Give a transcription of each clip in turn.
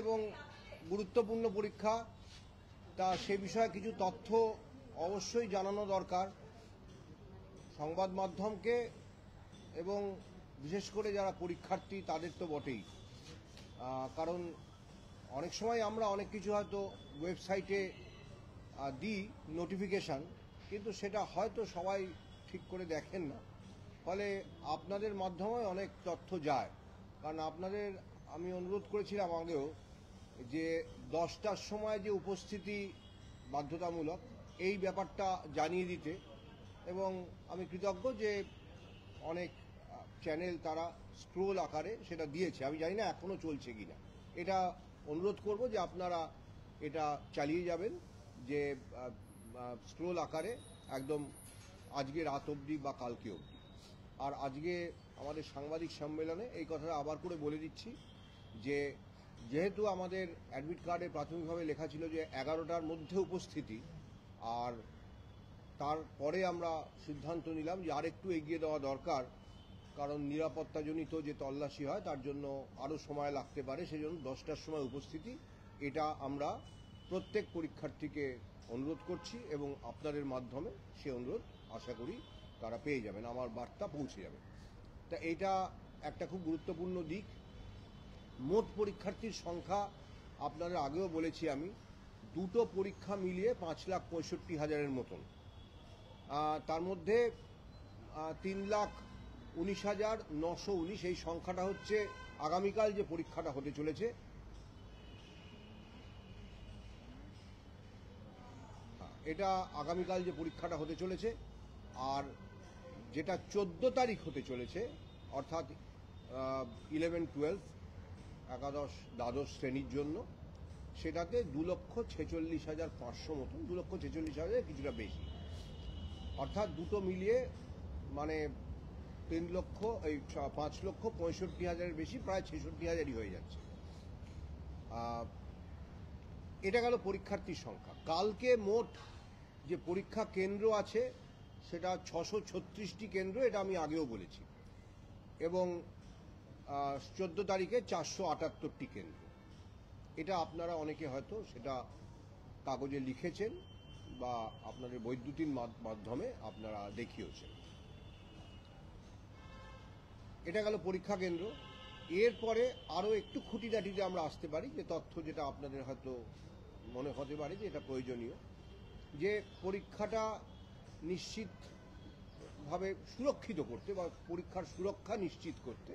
এবং গুরুত্বপূর্ণ পরীক্ষা, তা সে বিষয়ে কিছু তথ্য অবশ্যই জানানো দরকার সংবাদ মাধ্যমকে এবং বিশেষ করে যারা পরীক্ষার্থী তাদের তো বটেই। কারণ অনেক সময় আমরা অনেক কিছু হয়তো ওয়েবসাইটে দিই নোটিফিকেশান, কিন্তু সেটা হয়তো সবাই ঠিক করে দেখেন না, ফলে আপনাদের মাধ্যমে অনেক তথ্য যায়। কারণ আপনাদের আমি অনুরোধ করেছিলাম আগেও যে 10টার সময় যে উপস্থিতি বাধ্যতামূলক, এই ব্যাপারটা জানিয়ে দিতে, এবং আমি কৃতজ্ঞ যে অনেক চ্যানেল তারা স্ক্রোল আকারে সেটা দিয়েছে। আমি জানি না এখনও চলছে কি না, এটা অনুরোধ করব যে আপনারা এটা চালিয়ে যাবেন, যে স্ক্রোল আকারে একদম আজকে রাত অবধি বা কালকে অবধি। আর আজকে আমাদের সাংবাদিক সম্মেলনে এই কথাটা আবার করে বলে দিচ্ছি যে যেহেতু আমাদের অ্যাডমিট কার্ডে প্রাথমিকভাবে লেখা ছিল যে 11টার মধ্যে উপস্থিতি, আর তারপরে আমরা সিদ্ধান্ত নিলাম যে আর একটু এগিয়ে দেওয়া দরকার, কারণ নিরাপত্তাজনিত যে তল্লাশি হয় তার জন্য আরও সময় লাগতে পারে, সেজন্য 10টার সময় উপস্থিতি। এটা আমরা প্রত্যেক পরীক্ষার্থীকে অনুরোধ করছি এবং আপনাদের মাধ্যমে সে অনুরোধ আশা করি তারা পেয়ে যাবেন, আমার বার্তা পৌঁছে যাবে। তা এটা একটা খুব গুরুত্বপূর্ণ দিক। মোট পরীক্ষার্থীর সংখ্যা আপনাদের আগেও বলেছি আমি, দুটো পরীক্ষা মিলিয়ে 5,65,000-এর মতন। তার মধ্যে 3,19,919 এই সংখ্যাটা হচ্ছে আগামীকাল যে পরীক্ষাটা হতে চলেছে, এটা আগামীকাল যে পরীক্ষাটা হতে চলেছে। আর যেটা 14 তারিখ হতে চলেছে, অর্থাৎ 11-12 একাদশ দ্বাদশ শ্রেণীর জন্য, সেটাতে 2,46,500 মতন, 2,46,000 কিছুটা বেশি, অর্থাৎ দুটো মিলিয়ে মানে 5,65,000-এর বেশি, প্রায় 66,000-ই হয়ে যাচ্ছে। এটা গেল পরীক্ষার্থীর সংখ্যা। কালকে মোট যে পরীক্ষা কেন্দ্র আছে সেটা 636টি কেন্দ্র, এটা আমি আগেও বলেছি, এবং 14 তারিখে 478টি কেন্দ্র। এটা আপনারা অনেকে হয়তো সেটা কাগজে লিখেছেন বা আপনাদের বৈদ্যুতিন মাধ্যমে আপনারা দেখিয়েছেন। এটা গেল পরীক্ষা কেন্দ্র। এরপরে আরও একটু খুঁটিনাটিতে আমরা আসতে পারি, যে তথ্য যেটা আপনাদের হয়তো মনে হতে পারে যে এটা প্রয়োজনীয়, যে পরীক্ষাটা নিশ্চিতভাবে সুরক্ষিত করতে বা পরীক্ষার সুরক্ষা নিশ্চিত করতে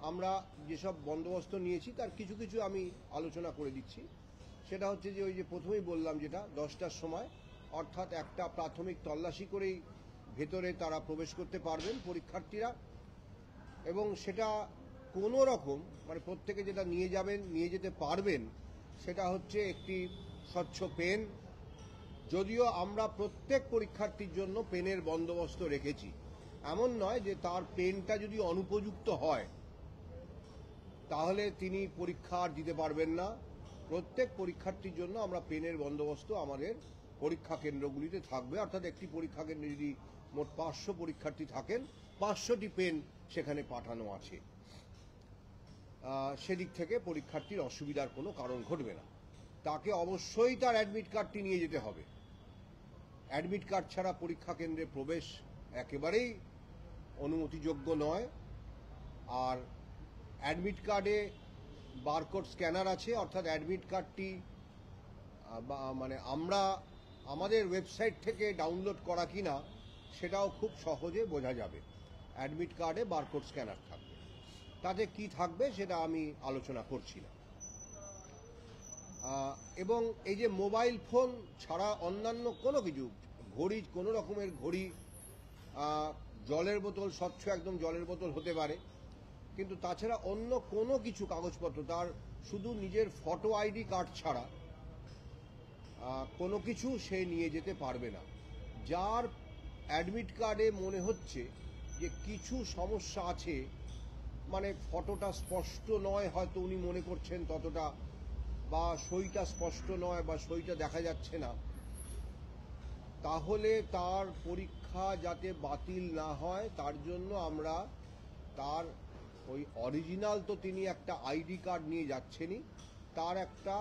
আমরা যেসব বন্দোবস্ত নিয়েছি তার কিছু কিছু আমি আলোচনা করে দিচ্ছি। সেটা হচ্ছে যে ওই যে প্রথমেই বললাম, যেটা 10টার সময়, অর্থাৎ একটা প্রাথমিক তল্লাশি করেই ভেতরে তারা প্রবেশ করতে পারবেন পরীক্ষার্থীরা, এবং সেটা কোনো রকম মানে প্রত্যেকে যেটা নিয়ে যেতে পারবেন সেটা হচ্ছে একটি স্বচ্ছ পেন। যদিও আমরা প্রত্যেক পরীক্ষার্থীর জন্য পেনের বন্দোবস্ত রেখেছি, এমন নয় যে তার পেনটা যদি অনুপযুক্ত হয় তাহলে তিনি পরীক্ষা আর দিতে পারবেন না। প্রত্যেক পরীক্ষার্থীর জন্য আমরা পেনের বন্দোবস্ত আমাদের পরীক্ষা কেন্দ্রগুলিতে থাকবে, অর্থাৎ একটি পরীক্ষা কেন্দ্রে যদি মোট 500 পরীক্ষার্থী থাকেন, 500টি পেন সেখানে পাঠানো আছে। সেদিক থেকে পরীক্ষার্থীর অসুবিধার কোনো কারণ ঘটবে না। তাকে অবশ্যই তার অ্যাডমিট কার্ডটি নিয়ে যেতে হবে। অ্যাডমিট কার্ড ছাড়া পরীক্ষা কেন্দ্রে প্রবেশ একেবারেই অনুমতিযোগ্য নয়। আর অ্যাডমিট কার্ডে বারকোড স্ক্যানার আছে, অর্থাৎ অ্যাডমিট কার্ডটি মানে আমরা আমাদের ওয়েবসাইট থেকে ডাউনলোড করা কিনা সেটাও খুব সহজে বোঝা যাবে। অ্যাডমিট কার্ডে বারকোড স্ক্যানার থাকবে, তাতে কি থাকবে সেটা আমি আলোচনা করছি না। এবং এই যে মোবাইল ফোন ছাড়া অন্যান্য কোনো কিছু, ঘড়ি, কোনো রকমের ঘড়ি, জলের বোতল, স্বচ্ছ একদম জলের বোতল হতে পারে, কিন্তু তাছাড়া অন্য কোনো কিছু কাগজপত্র, তার শুধু নিজের ফটো আইডি কার্ড ছাড়া কোনো কিছু সে নিয়ে যেতে পারবে না। যার অ্যাডমিট কার্ডে মনে হচ্ছে যে কিছু সমস্যা আছে, মানে ফটোটা স্পষ্ট নয়, হয়তো উনি মনে করছেন ততটা, বা সইটা স্পষ্ট নয় বা সইটা দেখা যাচ্ছে না, তাহলে তার পরীক্ষা যাতে বাতিল না হয় তার জন্য আমরা তার ওই অরিজিনাল, তো তিনি একটা আইডি কার্ড নিয়ে যাচ্ছেনই, তার একটা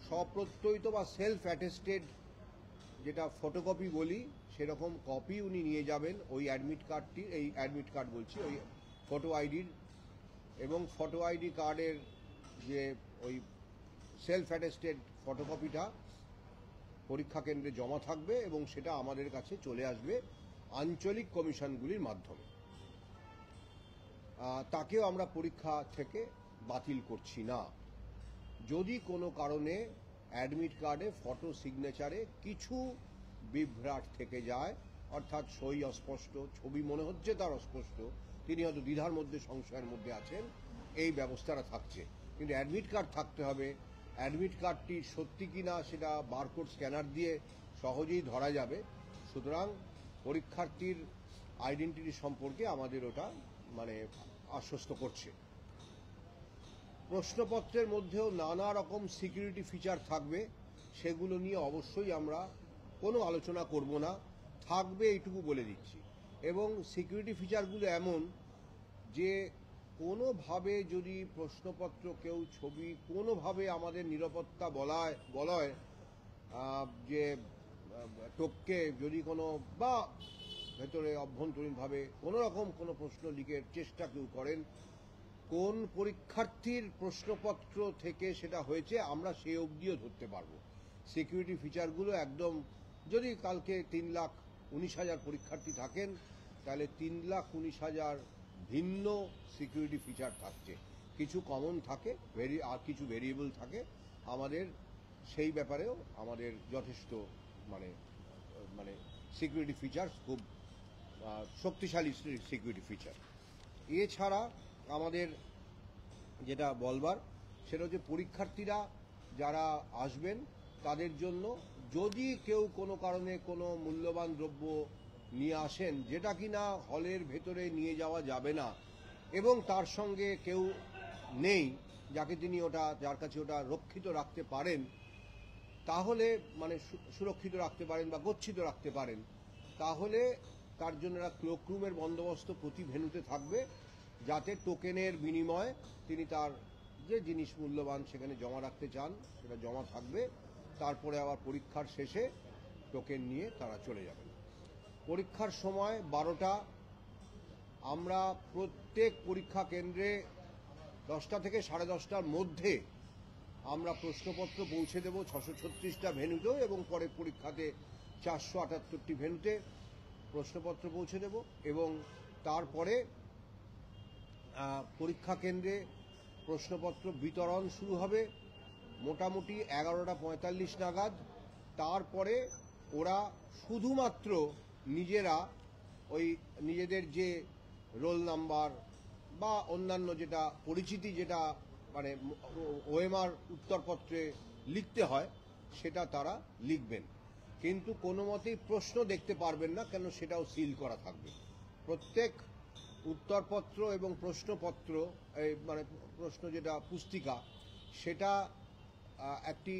স্বপ্রত্যয়িত বা সেলফ অ্যাটেস্টেড যেটা ফটোকপি বলি সেরকম কপি উনি নিয়ে যাবেন ওই অ্যাডমিট কার্ডটির, এই অ্যাডমিট কার্ড বলছি, ওই ফটো আইডির, এবং ফটো আইডি কার্ডের যে ওই সেলফ অ্যাটেস্টেড ফটোকপিটা পরীক্ষা কেন্দ্রে জমা থাকবে এবং সেটা আমাদের কাছে চলে আসবে আঞ্চলিক কমিশনগুলির মাধ্যমে। তাকেও আমরা পরীক্ষা থেকে বাতিল করছি না। যদি কোনো কারণে অ্যাডমিট কার্ডে ফটো সিগনেচারে কিছু বিভ্রাট থেকে যায়, অর্থাৎ সই অস্পষ্ট, ছবি মনে হচ্ছে তার অস্পষ্ট, তিনি হয়তো দ্বিধার মধ্যে সংশয়ের মধ্যে আছেন, এই ব্যবস্থাটা থাকছে। কিন্তু অ্যাডমিট কার্ড থাকতে হবে। অ্যাডমিট কার্ডটি সত্যি কি না সেটা বারকোড স্ক্যানার দিয়ে সহজেই ধরা যাবে। সুতরাং পরীক্ষার্থীর আইডেন্টিটি সম্পর্কে আমাদের ওটা মানে আশ্বস্ত করছে। প্রশ্নপত্রের মধ্যেও নানা রকম সিকিউরিটি ফিচার থাকবে, সেগুলো নিয়ে অবশ্যই আমরা কোনো আলোচনা করব না, থাকবে এইটুকু বলে দিচ্ছি। এবং সিকিউরিটি ফিচারগুলো এমন যে কোনোভাবে যদি প্রশ্নপত্র কেউ ছবি কোনোভাবে আমাদের নিরাপত্তা বলয় যে টপকে যদি কোনো বা ভেতরে অভ্যন্তরীণভাবে কোনো রকম কোনো প্রশ্ন লিখের চেষ্টা কেউ করেন, কোন পরীক্ষার্থীর প্রশ্নপত্র থেকে সেটা হয়েছে আমরা সে অবধিও ধরতে পারবো। সিকিউরিটি ফিচারগুলো একদম, যদি কালকে 3,19,000 পরীক্ষার্থী থাকেন তাহলে 3,19,000 ভিন্ন সিকিউরিটি ফিচার থাকছে। কিছু কমন থাকে, আর কিছু ভেরিয়েবল থাকে। আমাদের সেই ব্যাপারেও আমাদের যথেষ্ট মানে মানে সিকিউরিটি ফিচার খুব শক্তিশালী সিকিউরিটি ফিচার। এছাড়া আমাদের যেটা বলবার সেটা হচ্ছে পরীক্ষার্থীরা যারা আসবেন তাদের জন্য যদি কেউ কোনো কারণে কোনো মূল্যবান দ্রব্য নিয়ে আসেন যেটা কিনা হলের ভেতরে নিয়ে যাওয়া যাবে না এবং তার সঙ্গে কেউ নেই যাকে তিনি যার কাছে ওটা রক্ষিত রাখতে পারেন, তাহলে মানে সুরক্ষিত রাখতে পারেন বা গচ্ছিত রাখতে পারেন, তাহলে তার জন্য একটা ক্লোকরুমের বন্দোবস্ত প্রতি ভেন্যুতে থাকবে, যাতে টোকেনের বিনিময়ে তিনি তার যে জিনিস মূল্যবান সেখানে জমা রাখতে চান সেটা জমা থাকবে। তারপরে আবার পরীক্ষার শেষে টোকেন নিয়ে তারা চলে যাবেন। পরীক্ষার সময় 12টা। আমরা প্রত্যেক পরীক্ষা কেন্দ্রে 10টা থেকে 10:30টার মধ্যে আমরা প্রশ্নপত্র পৌঁছে দেব 636টা ভেন্যুতেও, এবং পরে পরীক্ষাতে 478টি ভেন্যুতে প্রশ্নপত্র পৌঁছে দেব। এবং তারপরে পরীক্ষা কেন্দ্রে প্রশ্নপত্র বিতরণ শুরু হবে মোটামুটি 11:45 নাগাদ। তারপরে ওরা শুধুমাত্র নিজেরা ওই নিজেদের যে রোল নাম্বার বা অন্যান্য যেটা পরিচিতি, যেটা মানে ওএমআর উত্তরপত্রে লিখতে হয় সেটা তারা লিখবেন, কিন্তু কোনো মতেই প্রশ্ন দেখতে পারবেন না, কেন সেটাও সিল করা থাকবে। প্রত্যেক উত্তরপত্র এবং প্রশ্নপত্র মানে প্রশ্ন যেটা পুস্তিকা সেটা একটি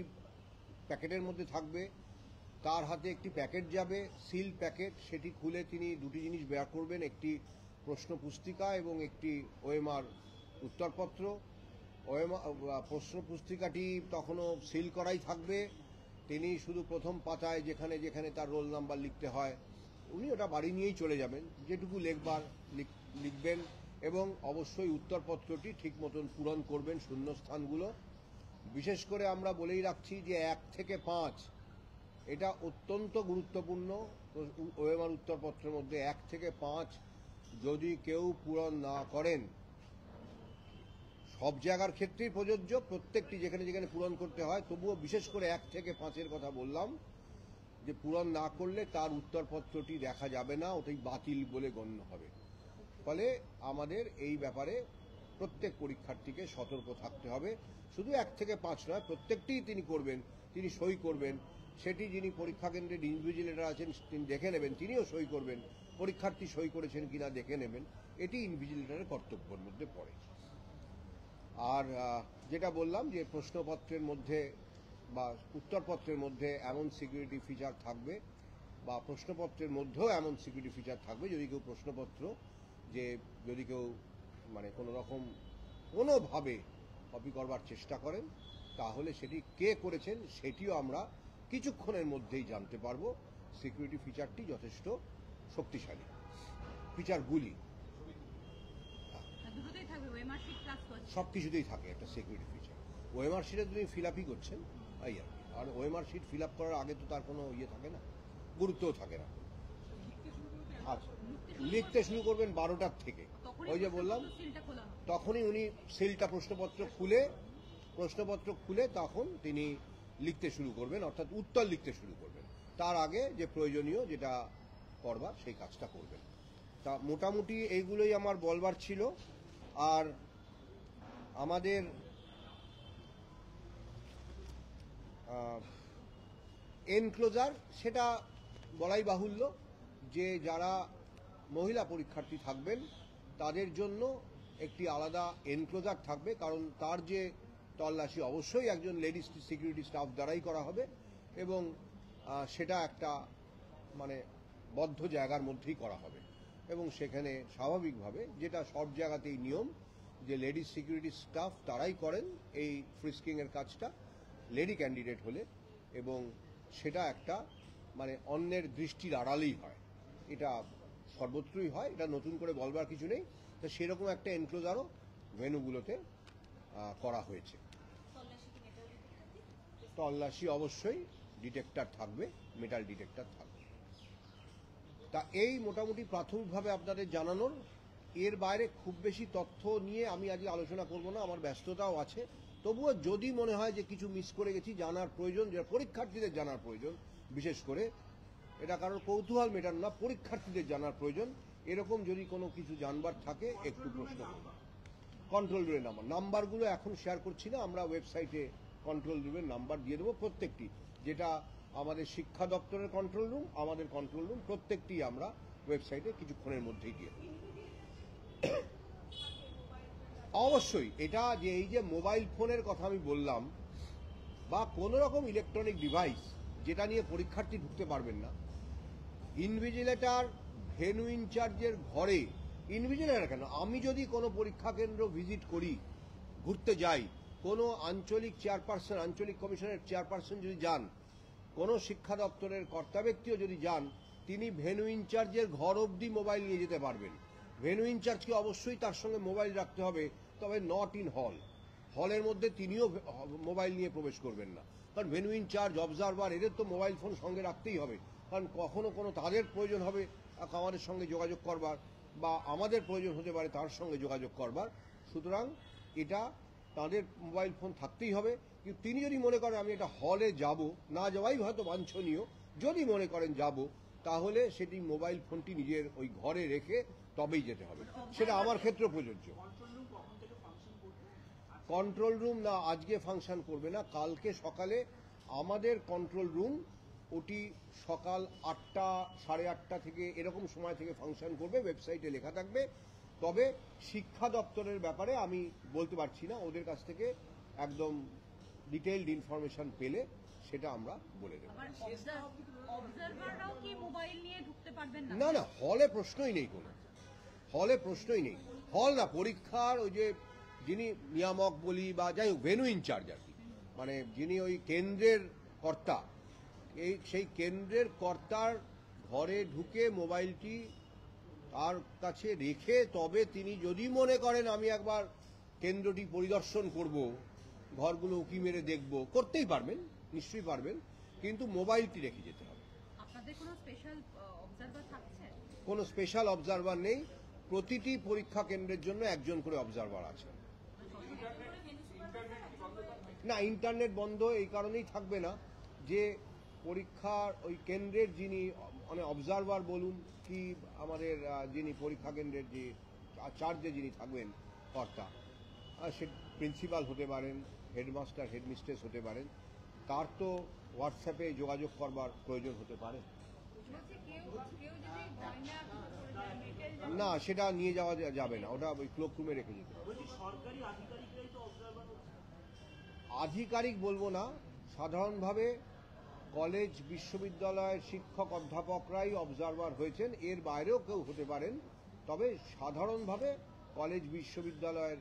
প্যাকেটের মধ্যে থাকবে, তার হাতে একটি প্যাকেট যাবে, সিল প্যাকেট। সেটি খুলে তিনি দুটি জিনিস বের করবেন, একটি প্রশ্ন পুস্তিকা এবং একটি ওএমআর উত্তরপত্র। প্রশ্ন পুস্তিকাটি তখনও সিল করাই থাকবে। তিনি শুধু প্রথম পাতায় যেখানে যেখানে তার রোল নাম্বার লিখতে হয় উনি ওটা বাড়ি নিয়েই চলে যাবেন, যেটুকু লেখবার লিখবেন, এবং অবশ্যই উত্তরপত্রটি ঠিক মতন পূরণ করবেন শূন্যস্থানগুলো। বিশেষ করে আমরা বলেই রাখছি যে 1 থেকে 5 এটা অত্যন্ত গুরুত্বপূর্ণ। ওএমআর উত্তরপত্রের মধ্যে 1 থেকে 5 যদি কেউ পূরণ না করেন, সব জায়গার ক্ষেত্রেই প্রযোজ্য, প্রত্যেকটি যেখানে যেখানে পূরণ করতে হয়, তবুও বিশেষ করে 1 থেকে 5-এর কথা বললাম, যে পূরণ না করলে তার উত্তরপত্রটি দেখা যাবে না, ওটাই বাতিল বলে গণ্য হবে। ফলে আমাদের এই ব্যাপারে প্রত্যেক পরীক্ষার্থীকে সতর্ক থাকতে হবে। শুধু 1 থেকে 5 নয়, প্রত্যেকটিই তিনি করবেন, তিনি সই করবেন। সেটি যিনি পরীক্ষা কেন্দ্রের ইনভিজিলেটর আছেন তিনি দেখে নেবেন, তিনিও সই করবেন, পরীক্ষার্থী সই করেছেন কিনা দেখে নেবেন। এটি ইনভিজিলেটরের কর্তব্যের মধ্যে পড়ে। আর যেটা বললাম যে প্রশ্নপত্রের মধ্যে বা উত্তরপত্রের মধ্যে এমন সিকিউরিটি ফিচার থাকবে, বা প্রশ্নপত্রের মধ্যেও এমন সিকিউরিটি ফিচার থাকবে, যদি কেউ প্রশ্নপত্র যদি কেউ মানে কোনো রকম কোনোভাবে কপি করবার চেষ্টা করেন, তাহলে সেটি কে করেছেন সেটিও আমরা কিছুক্ষণের মধ্যেই জানতে পারবো। সিকিউরিটি ফিচারটি যথেষ্ট শক্তিশালী, ফিচারগুলি সব কিছুতেই থাকে একটা সিকিউরিটি ফিচার। ওএমআর শিটে তুমি ফিল আপই করছেন এই আর কি। আর ওএমআর শিট ফিল আপ করার আগে তো তার কোনো ইয়ে থাকে না, গুরুত্বও থাকে না। আচ্ছা, লিখতে শুরু করবেন 12টার থেকে, ওই যে বললাম তখনই উনি সিলটা প্রশ্নপত্র খুলে তখন তিনি লিখতে শুরু করবেন, অর্থাৎ উত্তর লিখতে শুরু করবেন। তার আগে যে প্রয়োজনীয় যেটা করবার সেই কাজটা করবেন। তা মোটামুটি এইগুলোই আমার বলবার ছিল। আর আমাদের এনক্লোজার সেটা বলাই বাহুল্য যে যারা মহিলা পরীক্ষার্থী থাকবেন তাদের জন্য একটি আলাদা এনক্লোজার থাকবে, কারণ তার যে তল্লাশি অবশ্যই একজন লেডিস সিকিউরিটি স্টাফ দ্বারাই করা হবে এবং সেটা একটা মানে বদ্ধ জায়গার মধ্যেই করা হবে এবং সেখানে স্বাভাবিকভাবে যেটা সব জায়গাতেই নিয়ম যে লেডিস সিকিউরিটি স্টাফ তারাই করেন এই ফ্রিস্কিংয়ের কাজটা লেডি ক্যান্ডিডেট হলে, এবং সেটা একটা মানে অন্যের দৃষ্টির আড়ালেই হয়, এটা সর্বত্রই হয়, এটা নতুন করে বলবার কিছু নেই। তো সেরকম একটা এনক্লোজারও ভেন্যুগুলোতে করা হয়েছে। তল্লাশি অবশ্যই ডিটেক্টর থাকবে, মেটাল ডিটেক্টর থাকবে। তা এই মোটামুটি প্রাথমিকভাবে আপনাদের জানানোর, এর বাইরে খুব বেশি তথ্য নিয়ে আমি আজকে আলোচনা করব না, আমার ব্যস্ততাও আছে। তবুও যদি মনে হয় যে কিছু মিস করে গেছি, জানার প্রয়োজন, যেটা পরীক্ষার্থীদের জানার প্রয়োজন, বিশেষ করে এটা কারোর কৌতূহল মেটানো না, পরীক্ষার্থীদের জানার প্রয়োজন, এরকম যদি কোনো কিছু জানবার থাকে একটু প্রশ্ন করুন। কন্ট্রোল রুমের নাম্বারগুলো এখন শেয়ার করছি না, আমরা ওয়েবসাইটে কন্ট্রোল রুমের নাম্বার দিয়ে দেবো প্রত্যেকটি, যেটা আমাদের শিক্ষা দপ্তরের কন্ট্রোল রুম, আমাদের কন্ট্রোল রুম, প্রত্যেকটি আমরা ওয়েবসাইটে কিছুক্ষণের মধ্যেই দিয়ে দেবো। অবশ্যই এটা যে এই যে মোবাইল ফোনের কথা আমি বললাম বা কোনো রকম ইলেকট্রনিক ডিভাইস যেটা নিয়ে পরীক্ষার্থী ঢুকতে পারবেন না, ইনভিজিলেটর ভেন্যু ইনচার্জের ঘরে, ইনভিজিলেটর কেন, আমি যদি কোনো পরীক্ষা কেন্দ্র ভিজিট করি, ঘুরতে যাই, কোনো আঞ্চলিক চেয়ারপারসন, আঞ্চলিক কমিশনের চেয়ারপারসন যদি যান, কোনো শিক্ষা দপ্তরের কর্তা ব্যক্তিও যদি যান, তিনি ভেন্যু ইনচার্জের ঘর অবধি মোবাইল নিয়ে যেতে পারবেন। ভেন্যু ইনচার্জকে অবশ্যই তার সঙ্গে মোবাইল রাখতে হবে, তবে নট ইন হল। হলের মধ্যে তিনিও মোবাইল নিয়ে প্রবেশ করবেন না, কারণ ভেন্যু ইনচার্জ, অবজারভার, এদের তো মোবাইল ফোন সঙ্গে রাখতেই হবে, কারণ কখনো কোনো তাদের প্রয়োজন হবে আমাদের সঙ্গে যোগাযোগ করবার, বা আমাদের প্রয়োজন হতে পারে তার সঙ্গে যোগাযোগ করবার। সুতরাং এটা তাদের মোবাইল ফোন থাকতেই হবে। কিন্তু তিনি যদি মনে করেন আমি এটা হলে যাব, না যাওয়াই হয়তো বাঞ্ছনীয়, যদি মনে করেন যাব, তাহলে সেটি মোবাইল ফোনটি নিজের ওই ঘরে রেখে তবেই যেতে হবে। সেটা আমার ক্ষেত্রে প্রযোজ্য। কন্ট্রোল রুম না আজকে ফাংশন করবে না, কালকে সকালে আমাদের কন্ট্রোল রুম ওটি সকাল 8টা, 8:30 থেকে এরকম সময় থেকে ফাংশন করবে, ওয়েবসাইটে লেখা থাকবে। তবে শিক্ষা দপ্তরের ব্যাপারে আমি বলতে পারছি না, ওদের কাছ থেকে একদম ডিটেইলড ইনফরমেশন পেলে সেটা আমরা বলে দেব। না না, হলে প্রশ্নই নেই, কোনো হলে প্রশ্নই নেই। হল না, পরীক্ষার ওই যে যিনি নিয়ামক বলি বা যাই হোক ভেন্যু ইনচার্জ আর কি, মানে যিনি ওই কেন্দ্রের কর্তা, সেই কেন্দ্রের কর্তার ঘরে ঢুকে মোবাইলটি তার কাছে রেখে তবে তিনি যদি মনে করেন আমি একবার কেন্দ্রটি পরিদর্শন করব, ঘরগুলো উঁকি মেরে দেখব, করতেই পারবেন, নিশ্চয়ই পারবেন, কিন্তু মোবাইলটি রেখে যেতে হবে। আপনাদের কোনো স্পেশাল অবজারভার থাকছে? কোনো স্পেশাল অবজারভার নেই, প্রতিটি পরীক্ষা কেন্দ্রের জন্য একজন করে অবজারভার আছে। না, ইন্টারনেট বন্ধ এই কারণেই থাকবে না যে পরীক্ষার ওই কেন্দ্রের যিনি মানে অবজারভার বলুন কি আমাদের যিনি পরীক্ষা কেন্দ্রের যে চার্জে যিনি থাকবেন কর্তা, সে প্রিন্সিপাল হতে পারেন, হেডমাস্টার হেডমিস্ট্রেস হতে পারেন, তার তো হোয়াটসঅ্যাপে যোগাযোগ করবার প্রয়োজন হতে পারে। না, সেটা নিয়ে যাওয়া যাবে না, ওটা ওই ক্লোক রুমে রেখে যেতে হবে। আধিকারিক বলবো না, সাধারণভাবে কলেজ বিশ্ববিদ্যালয়ের শিক্ষক অধ্যাপকরাই অবজারভার হয়েছেন, এর বাইরেও কেউ হতে পারেন, তবে সাধারণভাবে কলেজ বিশ্ববিদ্যালয়ের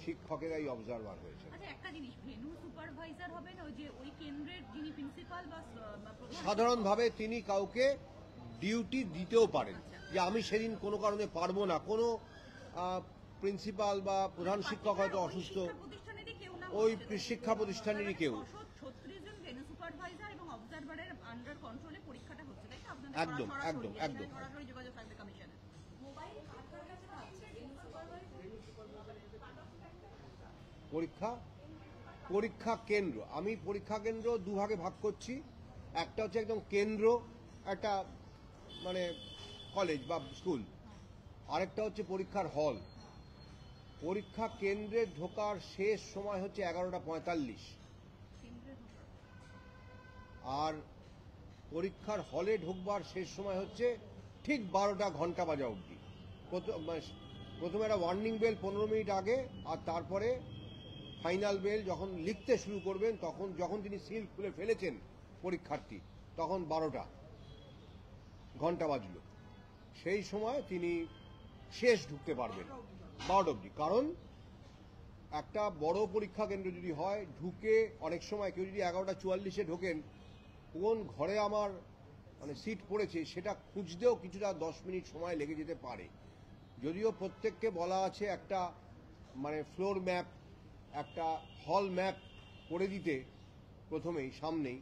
শিক্ষকেরাই অবজারভার হয়েছে। আচ্ছা, একটা জিনিস, ভেন্যু সুপারভাইজার হবেন ওই যে ওই কেন্দ্রের যিনি প্রিন্সিপাল বা সাধারণভাবে তিনি কাউকে ডিউটি দিতেও পারেন, যে আমি সেদিন কোনো কারণে পারবো না, কোনো প্রিন্সিপাল বা প্রধান শিক্ষক হয়তো অসুস্থ, ওই শিক্ষা প্রতিষ্ঠানেরই কেউ। 36 জন ভেন্যু সুপারভাইজার এবং অবজারভারের আন্ডার কন্ট্রোলে পরীক্ষাটা হচ্ছে, তাই তো? আপনাদের একদম একদম একদম সরাসরি যোগাযোগ থাকবে কমিশনের। পরীক্ষা কেন্দ্র, আমি পরীক্ষা কেন্দ্র দুভাগে ভাগ করছি। একটা হচ্ছে একদম কেন্দ্র, একটা মানে কলেজ বা স্কুল, আরেকটা হচ্ছে পরীক্ষার হল। পরীক্ষা কেন্দ্রে ঢোকার শেষ সময় হচ্ছে 11:45, আর পরীক্ষার হলে ঢুকবার শেষ সময় হচ্ছে ঠিক 12টা ঘন্টা বাজা অবধি। প্রথমে একটা ওয়ার্নিং বেল 15 মিনিট আগে, আর তারপরে ফাইনাল বেল যখন লিখতে শুরু করবেন, তখন যখন তিনি সিল খুলে ফেলেছেন পরীক্ষার্থী, তখন 12টা ঘন্টা বাজলো। সেই সময় তিনি শেষ ঢুকতে পারবেন 12টা অবধি। কারণ একটা বড় পরীক্ষা কেন্দ্র যদি হয়, ঢুকে অনেক সময় কেউ যদি 11:44-এ ঢোকেন, কোন ঘরে আমার মানে সিট পড়েছে সেটা খুঁজতেও কিছুটা 10 মিনিট সময় লেগে যেতে পারে। যদিও প্রত্যেককে বলা আছে একটা মানে ফ্লোর ম্যাপ, একটা হল ম্যাপ করে দিতে প্রথমেই সামনেই,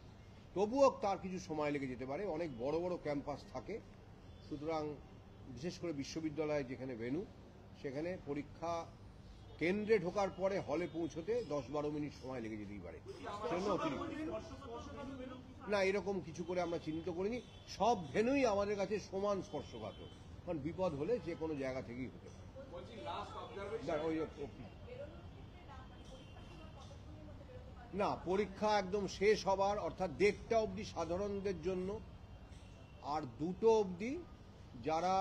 তবুও তার কিছু সময় লেগে যেতে পারে। অনেক বড় বড় ক্যাম্পাস থাকে, সুতরাং বিশেষ করে বিশ্ববিদ্যালয়ে যেখানে ভেন্যু, সেখানে পরীক্ষা কেন্দ্রে ঢোকার পরে হলে পৌঁছতে 10-12 মিনিট সময় লেগে যেতেই পারে। সেজন্য অতিরিক্ত না, এরকম কিছু করে আমরা চিহ্নিত করিনি। সব ভেন্যুই আমাদের কাছে সমান স্পর্শকাতর, কারণ বিপদ হলে যে কোনো জায়গা থেকেই হতে পারে। না, পরীক্ষা একদম শেষ হবার অর্থাৎ 1:30 অবধি সাধারণদের জন্য, আর 2টো অবধি যারা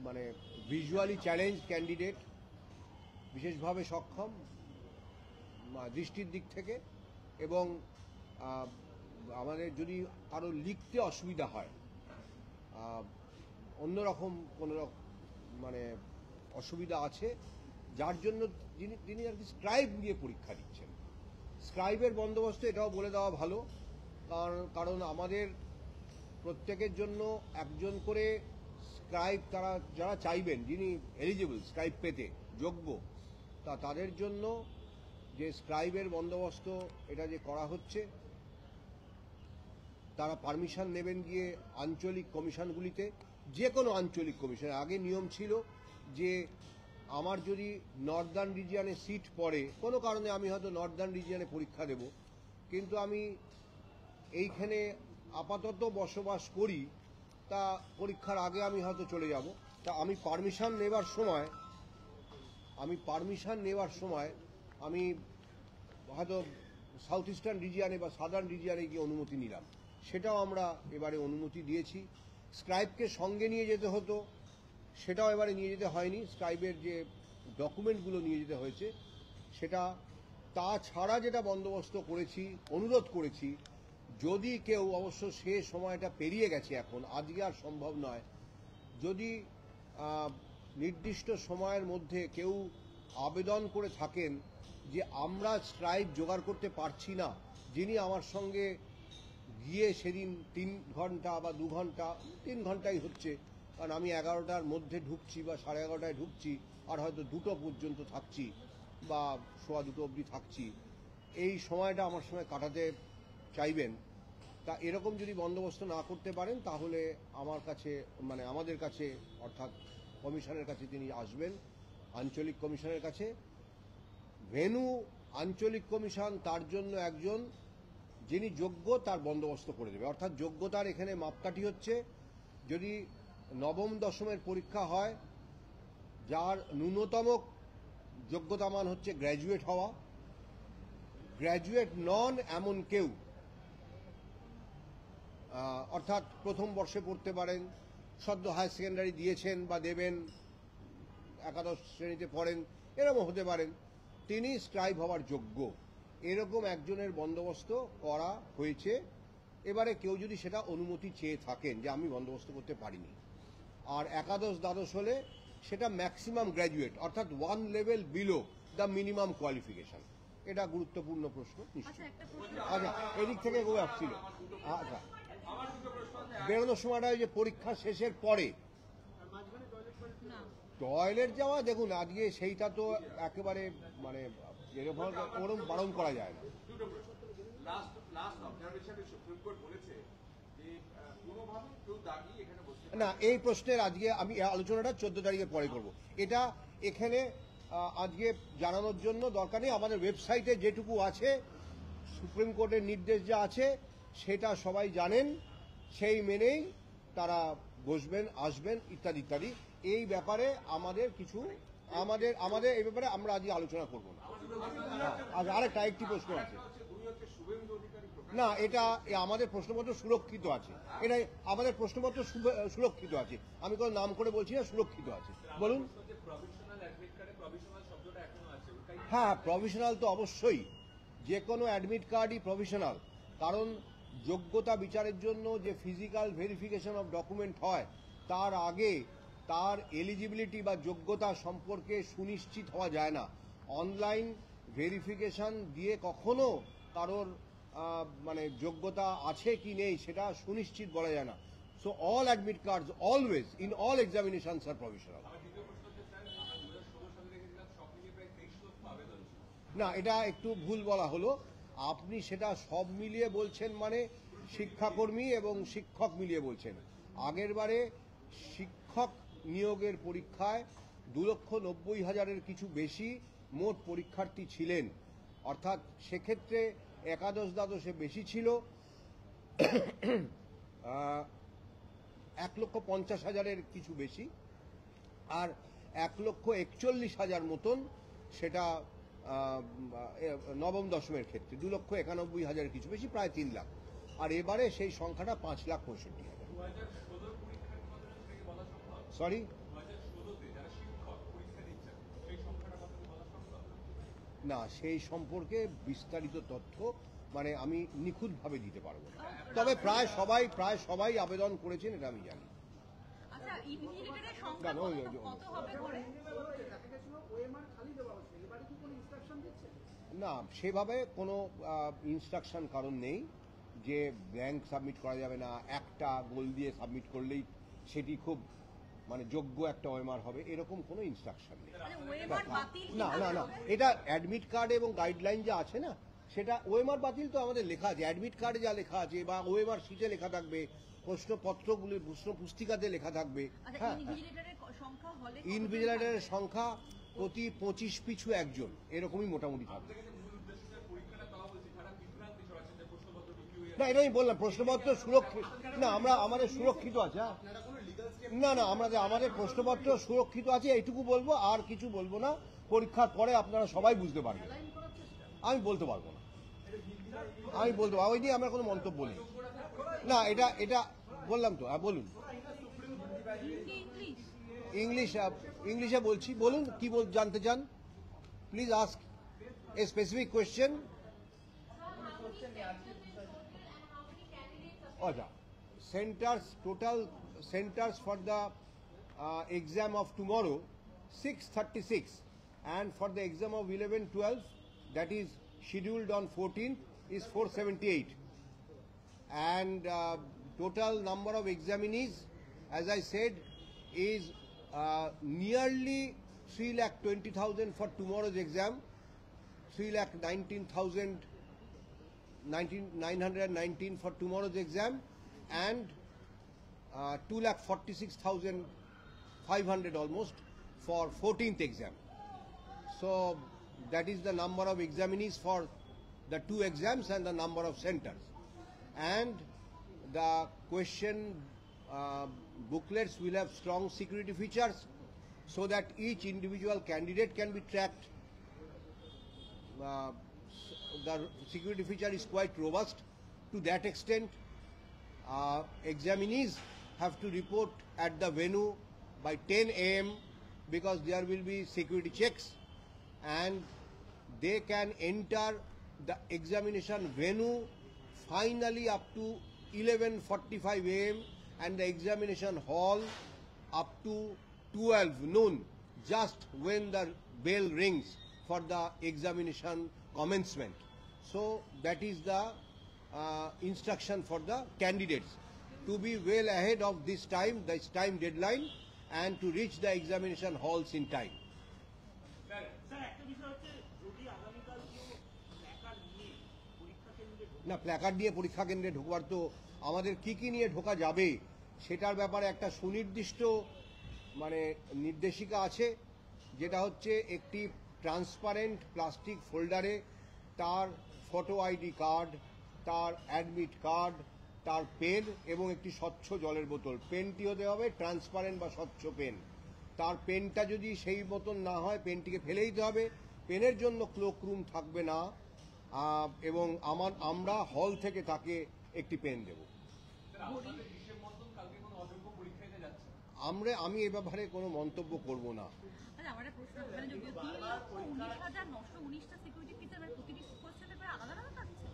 মানে ভিজুয়ালি চ্যালেঞ্জ ক্যান্ডিডেট, বিশেষভাবে সক্ষম দৃষ্টির দিক থেকে, এবং আমাদের যদি আরও লিখতে অসুবিধা হয়, অন্যরকম কোনো মানে অসুবিধা আছে, যার জন্য তিনি আর কি স্ক্রাইব নিয়ে পরীক্ষা দিচ্ছেন। স্ক্রাইবের বন্দোবস্ত এটাও বলে দেওয়া ভালো, কারণ আমাদের প্রত্যেকের জন্য একজন করে স্ক্রাইব, তারা যারা চাইবেন, যিনি এলিজিবল স্ক্রাইব পেতে যোগ্য, তাদের জন্য যে স্ক্রাইবের বন্দোবস্ত এটা যে করা হচ্ছে, তারা পারমিশন নেবেন গিয়ে আঞ্চলিক কমিশনগুলিতে, যে কোনো আঞ্চলিক কমিশন। আগে নিয়ম ছিল যে আমার যদি নর্দার্ন রিজিয়নে সিট পড়ে, কোনো কারণে আমি হয়তো নর্দার্ন রিজিয়নে পরীক্ষা দেব, কিন্তু আমি এইখানে আপাতত বসবাস করি, তা পরীক্ষার আগে আমি হয়তো চলে যাব, তা আমি পারমিশন নেবার সময় আমি হয়তো সাউথ ইস্টার্ন রিজিয়নে বা সাদার্ন রিজিয়নে গিয়ে অনুমতি নিলাম, সেটাও আমরা এবারে অনুমতি দিয়েছি। স্ক্রাইবকে সঙ্গে নিয়ে যেতে হতো, সেটাও এবারে নিয়ে যেতে হয়নি। স্ক্রাইবের যে ডকুমেন্টগুলো নিয়ে যেতে হয়েছে সেটা, তাছাড়া যেটা বন্দোবস্ত করেছি, অনুরোধ করেছি, যদি কেউ, অবশ্য সে সময়টা পেরিয়ে গেছে এখন, আজকে আর সম্ভব নয়, যদি নির্দিষ্ট সময়ের মধ্যে কেউ আবেদন করে থাকেন যে আমরা স্ক্রাইব জোগাড় করতে পারছি না, যিনি আমার সঙ্গে গিয়ে সেদিন 3 ঘন্টা বা 2 ঘন্টা, 3 ঘন্টাই হচ্ছে, কারণ আমি 11টার মধ্যে ঢুকছি বা 11:30টায় ঢুকছি, আর হয়তো 2টো পর্যন্ত থাকছি বা 1:15 অবধি থাকছি, এই সময়টা আমার সঙ্গে কাটাতে চাইবেন, তা এরকম যদি বন্দোবস্ত না করতে পারেন, তাহলে আমার কাছে মানে আমাদের কাছে অর্থাৎ কমিশনের কাছে তিনি আসবেন, আঞ্চলিক কমিশনের কাছে। ভেন্যু আঞ্চলিক কমিশন তার জন্য একজন যিনি যোগ্য, তার বন্দোবস্ত করে দেবে। অর্থাৎ যোগ্যতার এখানে মাপকাঠি হচ্ছে, যদি নবম দশমের পরীক্ষা হয়, যার ন্যূনতম যোগ্যতা মান হচ্ছে গ্র্যাজুয়েট হওয়া, গ্র্যাজুয়েট নন এমন কেউ, অর্থাৎ প্রথম বর্ষে পড়তে পারেন, সদ্য হায়ার সেকেন্ডারি দিয়েছেন বা দেবেন, একাদশ শ্রেণীতে পড়েন, এরকম হতে পারেন, তিনি স্ক্রাইব হওয়ার যোগ্য, এরকম একজনের বন্দোবস্ত করা হয়েছে। এবারে কেউ যদি সেটা অনুমতি চেয়ে থাকেন যে আমি বন্দোবস্ত করতে পারিনি, আর একাদশ দ্বাদশ হলে সেটা ম্যাক্সিমাম গ্র্যাজুয়েট, অর্থাৎ one level below the minimum qualification. এটা গুরুত্বপূর্ণ প্রশ্ন আচ্ছা নিশ্চয়ই। একটা প্রশ্ন আচ্ছা, এদিক থেকে কেউ আসছিল। আচ্ছা, বেরোনোর সময়টা ওই যে পরীক্ষা শেষের পরে না টয়লেট যাওয়া, দেখুন আজকে সেইটা তো একেবারে মানে এরকম ওরকম বারণ করা যায় না। লাস্ট অবজারভেশনে সুপ্রিম কোর্ট বলেছে যে কোনোভাবে কেউ দাগি এখানে বসতে না, এই প্রশ্নের আজকে আমি এই আলোচনাটা 14 তারিখের পরে করব। এটা এখানে আজকে জানানোর জন্য দরকার নেই। আমাদের ওয়েবসাইটে যেটুকু আছে, সুপ্রিম কোর্টের নির্দেশ যা আছে সেটা সবাই জানেন, সেই মেনেই তারা বসবেন, আসবেন, ইত্যাদি ইত্যাদি। এই ব্যাপারে আমাদের কিছু আমাদের এই ব্যাপারে আমরা আজকে আলোচনা করব না। আর আরেকটা একটি প্রশ্ন আছে। শুভেন্দু অধিকারী না, এটা আমাদের প্রশ্নপত্র সুরক্ষিত আছে, এটা আমাদের প্রশ্নপত্র সুরক্ষিত আছে। আমি কোনো নাম করে বলছি না, সুরক্ষিত আছে। বলুন। প্রভিশনাল অ্যাডমিট কার্ডে প্রভিশনাল শব্দটা এখনো আছে ওটাই হ্যাঁ, প্রভিশনাল তো অবশ্যই, যে কোনো অ্যাডমিট কার্ডই প্রভিশনাল। কারণ যোগ্যতা বিচারের জন্য যে ফিজিক্যাল ভেরিফিকেশন অফ ডকুমেন্ট হয়, তার আগে তার এলিজিবিলিটি বা যোগ্যতা সম্পর্কে সুনিশ্চিত হওয়া যায় না। অনলাইন ভেরিফিকেশন দিয়ে কখনো কারোর মানে যোগ্যতা আছে কি নেই সেটা সুনিশ্চিত বলা যায় না। So all admit cards always in all examinations are provisional. না, এটা একটু ভুল বলা হলো। আপনি সেটা সব মিলিয়ে বলছেন, মানে শিক্ষাকর্মী এবং শিক্ষক মিলিয়ে বলছেন। আগের বারে শিক্ষক নিয়োগের পরীক্ষায় 2,90,000-এর কিছু বেশি মোট পরীক্ষার্থী ছিলেন, অর্থাৎ সেক্ষেত্রে একাদশ দ্বাদশে বেশি ছিল 1,50,000-এর কিছু বেশি, আর 1,41,000 মতন সেটা নবম দশমের ক্ষেত্রে 2,91,000 কিছু বেশি, প্রায় 3 লাখ। আর এবারে সেই সংখ্যাটা 5,65,000। সরি, না, সেই সম্পর্কে বিস্তারিত তথ্য মানে আমি নিখুঁতভাবে দিতে পারবো না। তবে প্রায় সবাই আবেদন করেছেন, এটা আমি জানি। আচ্ছা ইনভিজিলেটরের সংখ্যা না, ওই- ওই- কত হবে করে না, সেভাবে কোনো ইনস্ট্রাকশন কারণ নেই যে ব্ল্যাঙ্ক সাবমিট করা যাবে না, একটা গোল দিয়ে সাবমিট করলেই সেটি খুব মানে যোগ্য একটা ওএমআর হবে, এরকম কোনো ইনস্ট্রাকশন নেই। মানে ওএমআর বাতিল না না না, এটা অ্যাডমিট কার্ড এবং গাইডলাইন যা আছে না, সেটা ওএমআর বাতিল তো আমাদের লেখা আছে, অ্যাডমিট কার্ডে যা লেখা আছে বা ওএমআর শিটে লেখা থাকবে, প্রশ্নপত্রগুলি প্রশ্ন পুস্তিকাতে লেখা থাকবে। আচ্ছা হ্যাঁ, ইনভিজিলেটরের সংখ্যা হলে ইনভিজিলেটরের সংখ্যা প্রতি 25 পিছু একজন, এরকমই মোটামুটি থাকবে। না, এটা আমি বললাম প্রশ্নপত্র সুরক্ষিত। না, আমাদের সুরক্ষিত আছে। না না, আমাদের প্রশ্নপত্র সুরক্ষিত আছে, এইটুকু বলবো, আর কিছু বলবো না। পরীক্ষার পরে আপনারা সবাই বুঝতে পারবেন। আমি বলতে পারবো না, ওই নিয়ে আমরা কোনো মন্তব্য নেই। না, এটা বললাম তো। বলুন। ইংলিশে বলছি, বলুন কি জানতে চান। Please ask a specific question. আচ্ছা, total centers for the exam of tomorrow 636, and for the exam of 11-12 that is scheduled on 14th is 478, and total number of examinees, as I said, is nearly 3,20,000 for tomorrow's exam, 3,19,919 for tomorrow's exam, and 2,46,500 almost for 14th exam. So that is the number of examinees for the two exams and the number of centers. And the question booklets will have strong security features so that each individual candidate can be tracked. The security feature is quite robust to that extent. Examinees have to report at the venue by 10 a.m. because there will be security checks, and they can enter the examination venue finally up to 11:45 a.m. and the examination hall up to 12 noon, just when the bell rings for the examination commencement. So that is the instruction for the candidates to be well ahead of this time deadline, and to reach the examination halls in time. না, placard নিয়ে পরীক্ষা কেন্দ্রে ঢোকার তো আমাদের কি নিয়ে ঢোকা যাবে সেটার ব্যাপারে একটা সুনির্দিষ্ট মানে নির্দেশিকা আছে, যেটা হচ্ছে একটি ট্রান্সপারেন্ট প্লাস্টিক ফোল্ডারে তার ফটো আইডি কার্ড, তার অ্যাডমিট কার্ড, তার পেন এবং একটি স্বচ্ছ জলের বোতল। পেনটি হতে হবে ট্রান্সপারেন্ট বা স্বচ্ছ পেন। তার পেনটা যদি সেই মতন না হয় পেনটিকে ফেলে দিতে হবে। পেনের জন্য ক্লোকরুম থাকবে না, এবং আমরা হল থেকে তাকে একটি পেন দেব। আমি এ ব্যাপারে কোনো মন্তব্য করব না। আমার প্রশ্ন, মানে যদি 2,19,919টা সিকিউরিটি ফিচার প্রতিটি পোস্টের করে আলাদা আলাদা থাকছে,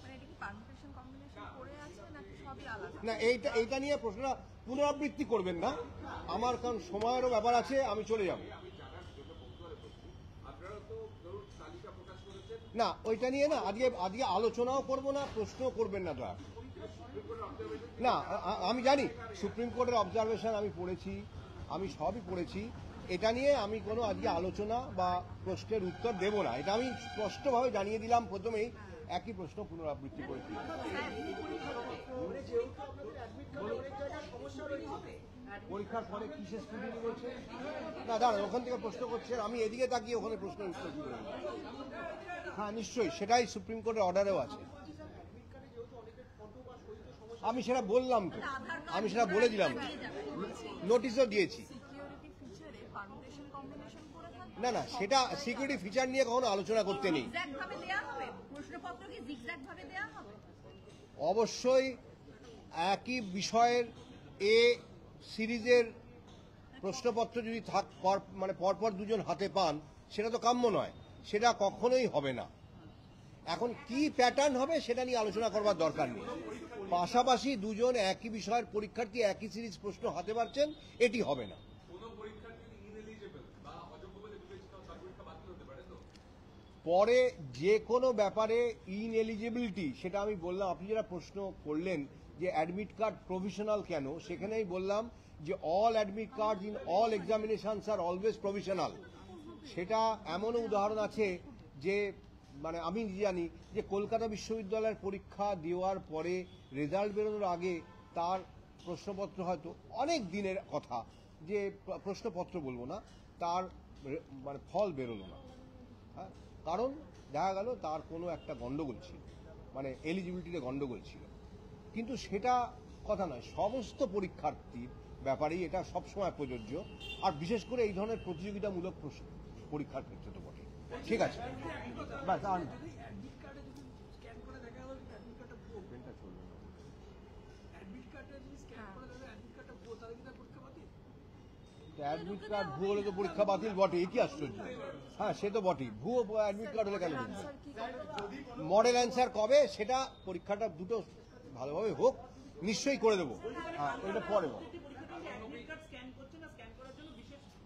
মানে এটা কি পারমিটেশন কম্বিনেশন করে আছে নাকি সবই আলাদা? না, এইটা নিয়ে প্রশ্নটা পুনরাবৃত্তি করবেন না আমার, কারণ সময়েরও ব্যাপার আছে, আমি চলে যাব। না, ওইটা নিয়ে না আজকে আলোচনাও করব না, প্রশ্নও করবেন না দয়া। না, আমি জানি সুপ্রিম কোর্টের অবজারভেশন আমি পড়েছি, আমি সবই পড়েছি। এটা নিয়ে আমি কোনো আজকে আলোচনা বা প্রশ্নের উত্তর দেব না, এটা আমি স্পষ্টভাবে জানিয়ে দিলাম প্রথমেই। একই প্রশ্ন পুনরাবৃত্তি করেছি। পরীক্ষার পরে কিসের স্টুডেন্ট বলছে? না দাঁড়ান, ওখান থেকে প্রশ্ন করছেন, আমি এদিকে তাকিয়ে ওখানে প্রশ্নের উত্তর কি করব? হ্যাঁ নিশ্চয়ই, সেটাই সুপ্রিম কোর্টের অর্ডারেও আছে। আমি সেটা বললাম তো, আমি সেটা বলে দিলাম, নোটিশও দিয়েছি। না না, সেটা সিকিউরিটি ফিচার নিয়ে কখনো আলোচনা করতে নেই। অবশ্যই একই বিষয়ের এ সিরিজের প্রশ্নপত্র যদি মানে পরপর দুজন হাতে পান, সেটা তো কাম্য নয়, সেটা কখনোই হবে না। এখন কি প্যাটার্ন হবে সেটা নিয়ে আলোচনা করবার দরকার নেই। পাশাপাশি দুজন একই বিষয়ের পরীক্ষার্থী একই সিরিজ প্রশ্ন হাতে পারছেন, এটি হবে না। পরে যে কোনো ব্যাপারে ইনএলিজিবিলিটি, সেটা আমি বললাম। আপনি যারা প্রশ্ন করলেন যে অ্যাডমিট কার্ড প্রভিশনাল কেন, সেখানেই বললাম যে all admit card in all examinations are always provisional. সেটা এমনও উদাহরণ আছে যে মানে আমি জানি যে কলকাতা বিশ্ববিদ্যালয়ের পরীক্ষা দেওয়ার পরে রেজাল্ট বেরোনোর আগে তার প্রশ্নপত্র, হয়তো অনেক দিনের কথা, যে প্রশ্নপত্র বলবো না, তার মানে ফল বেরোলো না। হ্যাঁ, কারণ দেখা গেল তার কোনো একটা গন্ডগোল ছিল, মানে এলিজিবিলিটিতে গন্ডগোল ছিল। কিন্তু সেটা কথা নয়, সমস্ত পরীক্ষার্থীর ব্যাপারেই এটা সবসময় প্রযোজ্য, আর বিশেষ করে এই ধরনের প্রতিযোগিতামূলক পরীক্ষার ক্ষেত্রে তো বটে। ঠিক আছে, বাস আর অ্যাডমিট কার্ড ভুয়ো হলে তো পরীক্ষা বাতিল বটে, কি আশ্চর্য। হ্যাঁ, সে তো বটেই, ভুয়ো অ্যাডমিট কার্ড হলে কেন? মডেল অ্যান্সার কবে, সেটা পরীক্ষাটা দুটো ভালোভাবে হোক, নিশ্চয়ই করে দেবো। হ্যাঁ, ওইটা পরে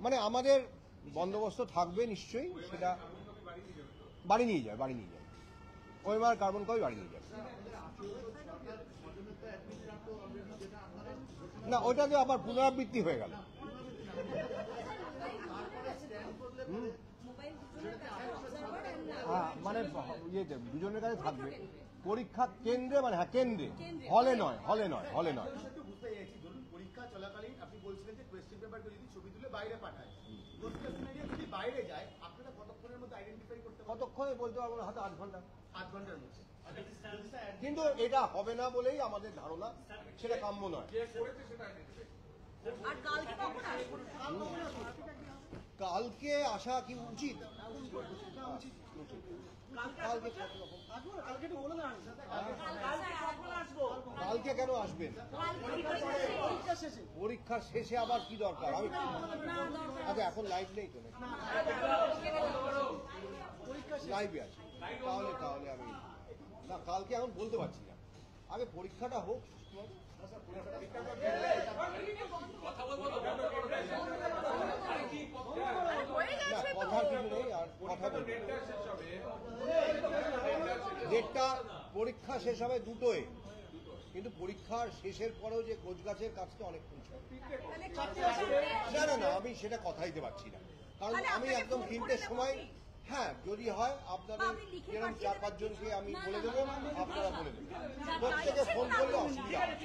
মানে আমাদের বন্দোবস্ত থাকবে নিশ্চয়ই, সেটা বাড়ি নিয়ে যায় ওইবার কার্বন কপি বাড়ি নিয়ে যায়। না, ওইটা তো আবার পুনরাবৃত্তি হয়ে গেল। হ্যাঁ, মানে ইয়েতে দুজনের কাছে থাকবে পরীক্ষা কেন্দ্রে, মানে হ্যাঁ কেন্দ্রে, হলে নয়। পরীক্ষা চলাকালীন আপনি বলছিলেন যে কোয়েশ্চেন পেপারকে যদি ছবি তুলে বাইরে পাঠায়, যদি বাইরে যায় আপনারা কতক্ষণের মধ্যে আইডেন্টিফাই করতে পারবেন? কতক্ষণে বলতে পারবো না, হয়তো 8 ঘন্টা। 8 ঘন্টার মধ্যে। কিন্তু এটা হবে না বলেই আমাদের ধারণা, সেটা কাম্য নয়। কালকে আসা কি উচিত? কালকে কেন আসবেন? পরীক্ষার শেষে আবার কি দরকার? আমি আচ্ছা, এখন লাইভ নেই তো, লাইভে আছে, তাহলে আমি না, কালকে এখন বলতে পারছি না, আগে পরীক্ষাটা হোক। হয়ে না গেছে তো। কথা কিছু নেই আর কথা বলবো ডেটটা শেষ হবে ডেটটা পরীক্ষা শেষ হবে দুটোয়, কিন্তু পরীক্ষার শেষের পরেও যে গোছগাছের কাজটা অনেকক্ষণ চলে। তাহলে কত- না না না আমি সেটা কথা দিতে পারছি না, কারণ তাহলে আমি আপনাকে একদম ফোন করে তিনটের দেবো সময়, কি? হ্যাঁ যদি হয় আপনাদের বা আপনি লিখে যেরকম পাঠিয়ে 4-5 জনকে আমি না, বলে না, দেবো, না, না, আপনারা না, বলে দেবেন, না, প্রত্যেকে না, ফোন না, করলে না, অসুবিধা হবে।